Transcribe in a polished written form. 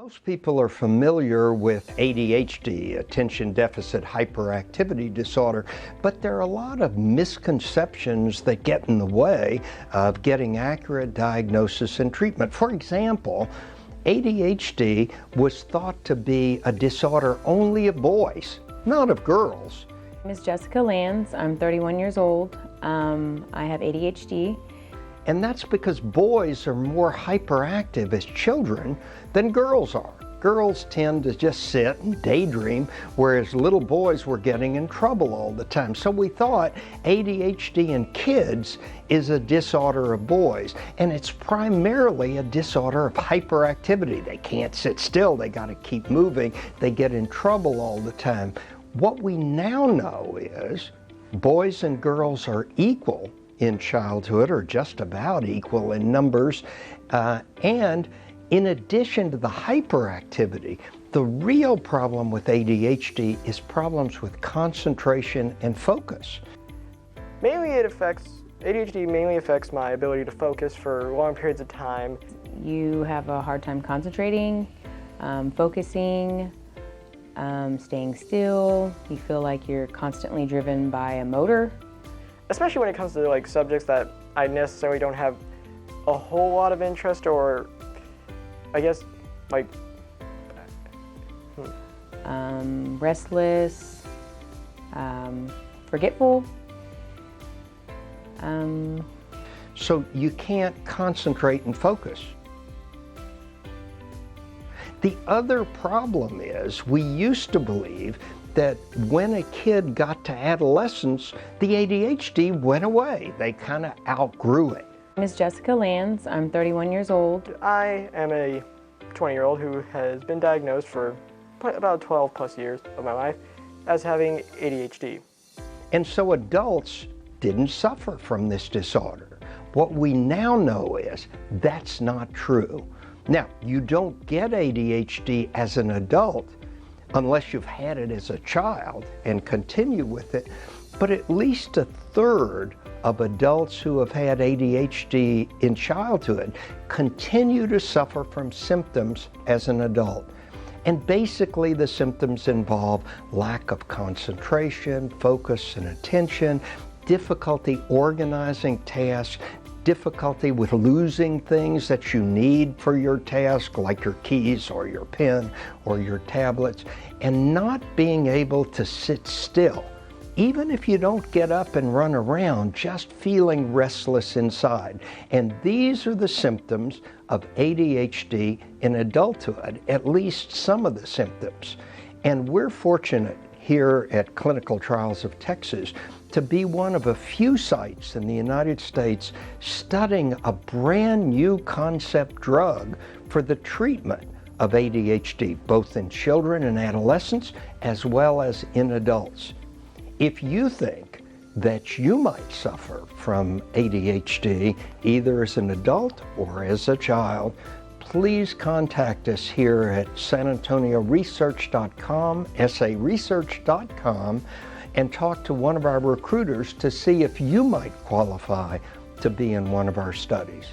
Most people are familiar with ADHD, attention deficit hyperactivity disorder, but there are a lot of misconceptions that get in the way of getting accurate diagnosis and treatment. For example, ADHD was thought to be a disorder only of boys, not of girls. My name is Jessica Lands. I'm 31 years old. I have ADHD. And that's because boys are more hyperactive as children than girls are. Girls tend to just sit and daydream, whereas little boys were getting in trouble all the time. So we thought ADHD in kids is a disorder of boys, and it's primarily a disorder of hyperactivity. They can't sit still, they gotta keep moving, they get in trouble all the time. What we now know is boys and girls are equal in childhood, or just about equal in numbers, and in addition to the hyperactivity, the real problem with ADHD is problems with concentration and focus. ADHD mainly affects my ability to focus for long periods of time. You have a hard time concentrating, focusing, staying still. You feel like you're constantly driven by a motor. Especially when it comes to subjects that I necessarily don't have a whole lot of interest, or I guess restless, forgetful. So you can't concentrate and focus. The other problem is we used to believe that when a kid got to adolescence, the ADHD went away. They kind of outgrew it. My name is Jessica Lands. I'm 31 years old. I am a 20-year-old who has been diagnosed for about 12 plus years of my life as having ADHD. And so adults didn't suffer from this disorder. What we now know is that's not true. Now, you don't get ADHD as an adult unless you've had it as a child and continue with it, but at least a third of adults who have had ADHD in childhood continue to suffer from symptoms as an adult. And basically the symptoms involve lack of concentration, focus and attention, difficulty organizing tasks, difficulty with losing things that you need for your task, like your keys or your pen or your tablets, and not being able to sit still. Even if you don't get up and run around, just feeling restless inside. And these are the symptoms of ADHD in adulthood, at least some of the symptoms. And we're fortunate here at Clinical Trials of Texas to be one of a few sites in the United States studying a brand new concept drug for the treatment of ADHD, both in children and adolescents, as well as in adults. If you think that you might suffer from ADHD, either as an adult or as a child, please contact us here at sanantonioresearch.com, saresearch.com, and talk to one of our recruiters to see if you might qualify to be in one of our studies.